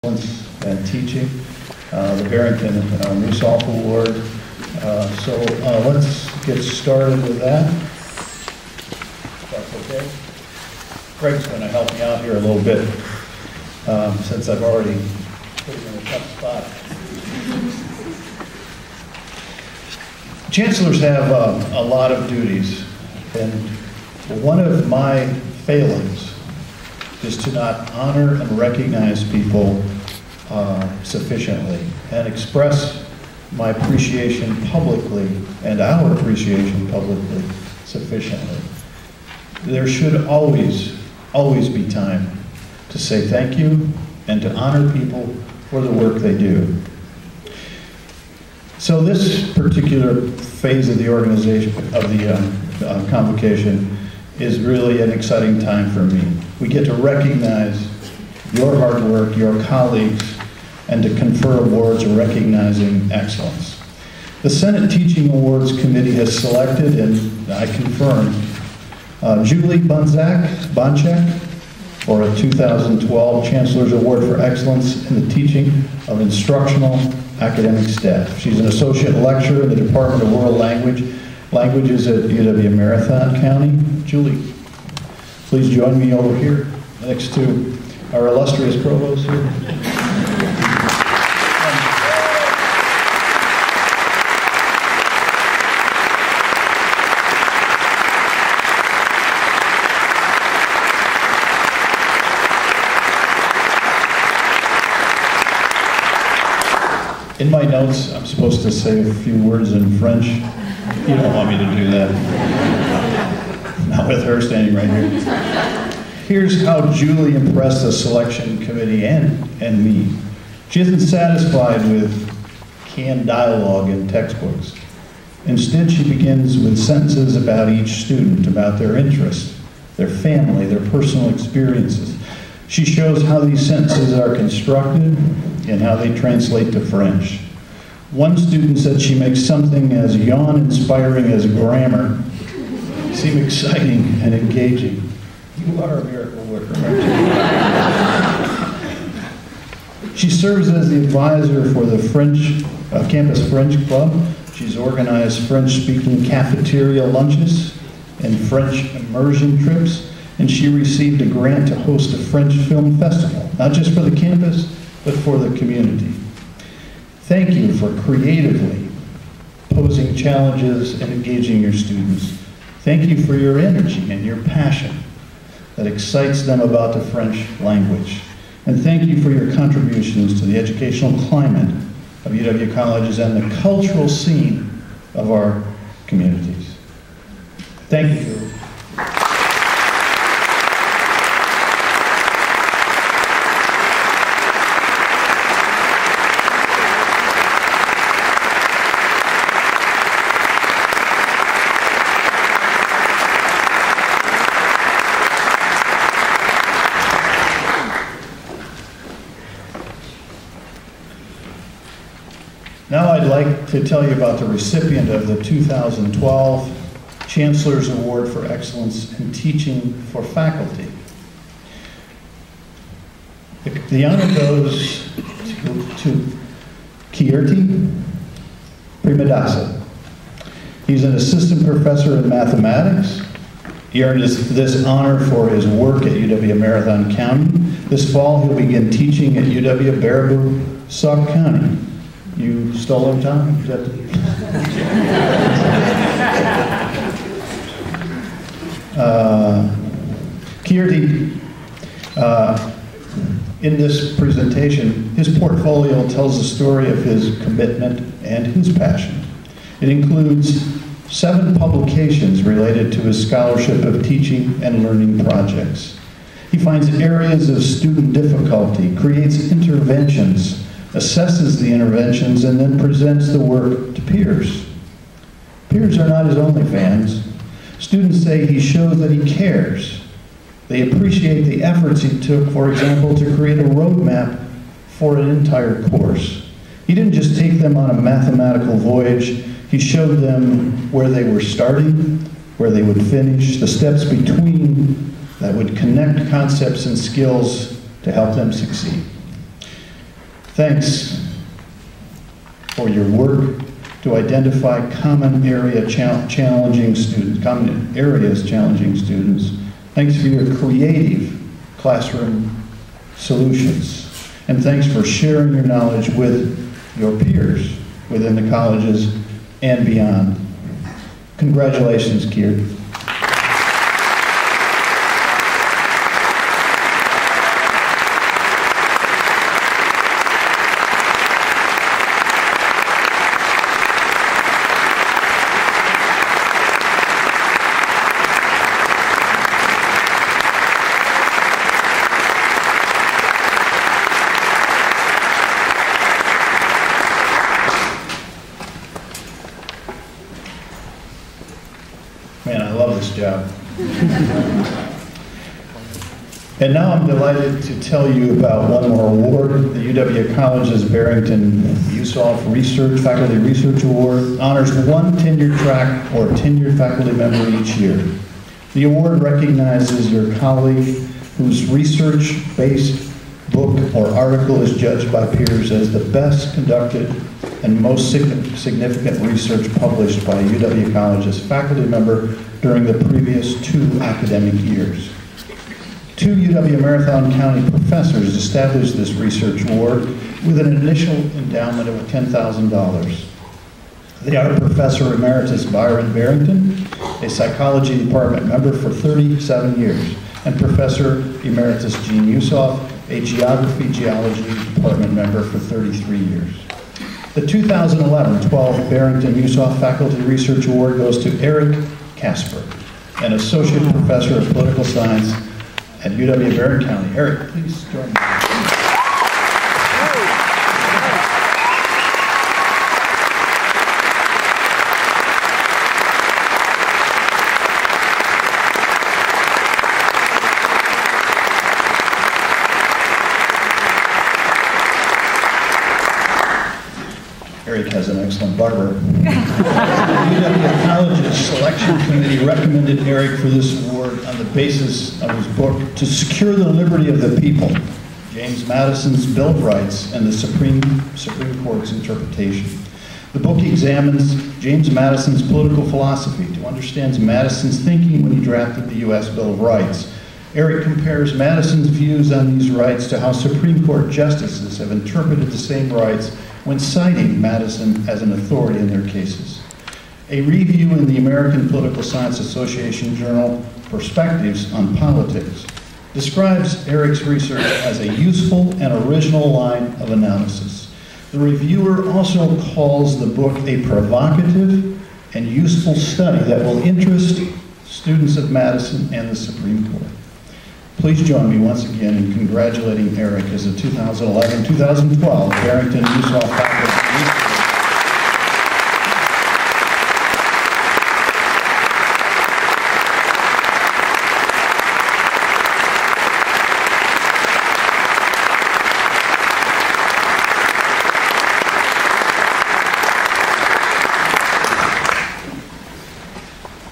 and teaching, the Barrington Musoff Award. So let's get started with that. If that's okay. Greg's going to help me out here a little bit since I've already put him in a tough spot. Chancellors have a lot of duties, and one of my failings is to not honor and recognize people sufficiently and express my appreciation publicly and our appreciation publicly sufficiently. There should always be time to say thank you and to honor people for the work they do. So this particular phase of the organization, of the convocation, is really an exciting time for me. We get to recognize your hard work, your colleagues, and to confer awards recognizing excellence. The Senate Teaching Awards Committee has selected, and I confirm, Julie Bonchak for a 2012 Chancellor's Award for Excellence in the Teaching of Instructional Academic Staff. She's an associate lecturer in the Department of World Languages at UW County. Julie, please join me over here next to our illustrious provost here. In my notes, I'm supposed to say a few words in French. You don't want me to do that. Not with her standing right here. Here's how Julie impressed the selection committee and me. She isn't satisfied with canned dialogue in textbooks. Instead, she begins with sentences about each student, about their interests, their family, their personal experiences. She shows how these sentences are constructed and how they translate to French. One student said she makes something as yawn-inspiring as grammar seem exciting and engaging. You are a miracle worker, aren't you? She serves as the advisor for the Campus French Club. She's organized French-speaking cafeteria lunches and French immersion trips, and she received a grant to host a French film festival, not just for the campus, but for the community. Thank you for creatively posing challenges and engaging your students. Thank you for your energy and your passion that excites them about the French language. And thank you for your contributions to the educational climate of UW colleges and the cultural scene of our communities. Thank you. Now I'd like to tell you about the recipient of the 2012 Chancellor's Award for Excellence in Teaching for Faculty. The honor goes to Kirti Primadasa. He's an assistant professor in mathematics. He earned this honor for his work at UW County. This fall he'll begin teaching at UW Baraboo, Sauk County. You stole him, Tom? Kirti, in this presentation, his portfolio tells the story of his commitment and his passion. It includes 7 publications related to his scholarship of teaching and learning projects. He finds areas of student difficulty, creates interventions, assesses the interventions, and then presents the work to peers. Peers are not his only fans. Students say he shows that he cares. They appreciate the efforts he took, for example, to create a roadmap for an entire course. He didn't just take them on a mathematical voyage, he showed them where they were starting, where they would finish, the steps between that would connect concepts and skills to help them succeed. Thanks for your work to identify common areas challenging students. Thanks for your creative classroom solutions. And thanks for sharing your knowledge with your peers within the colleges and beyond. Congratulations, Keir. Man, I love this job. And now I'm delighted to tell you about one more award. The UW College's Barrington Yusof Faculty Research Award honors one tenured track or tenured faculty member each year. The award recognizes your colleague whose research-based book or article is judged by peers as the best conducted and most significant research published by a UW College's faculty member during the previous 2 academic years. 2 UW Marathon County professors established this research award with an initial endowment of $10,000. They are Professor Emeritus Byron Barrington, a psychology department member for 37 years, and Professor Emeritus Gene Yusof, a geology department member for 33 years. The 2011-12 Barrington Yusof Faculty Research Award goes to Eric Casper, an associate professor of political science at UW-Barron County. Eric, please join me. Eric has an excellent barber. The UW College's selection committee recommended Eric for this award on the basis of his book, To Secure the Liberty of the People, James Madison's Bill of Rights and the Supreme Court's Interpretation. The book examines James Madison's political philosophy to understand Madison's thinking when he drafted the U.S. Bill of Rights. Eric compares Madison's views on these rights to how Supreme Court justices have interpreted the same rights when citing Madison as an authority in their cases. A review in the American Political Science Association journal, Perspectives on Politics, describes Eric's research as a useful and original line of analysis. The reviewer also calls the book a provocative and useful study that will interest students of Madison and the Supreme Court. Please join me once again in congratulating Eric as a 2011-2012 Barrington Yusof Faculty.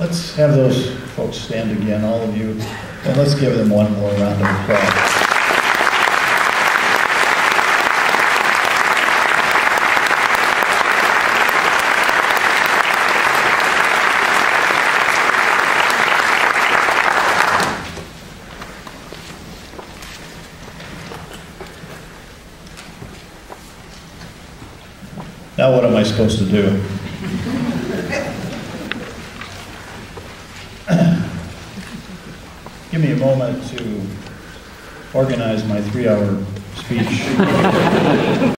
Let's have those folks stand again, all of you. And let's give them one more round of applause. Now what am I supposed to do? Give me a moment to organize my 3-hour speech.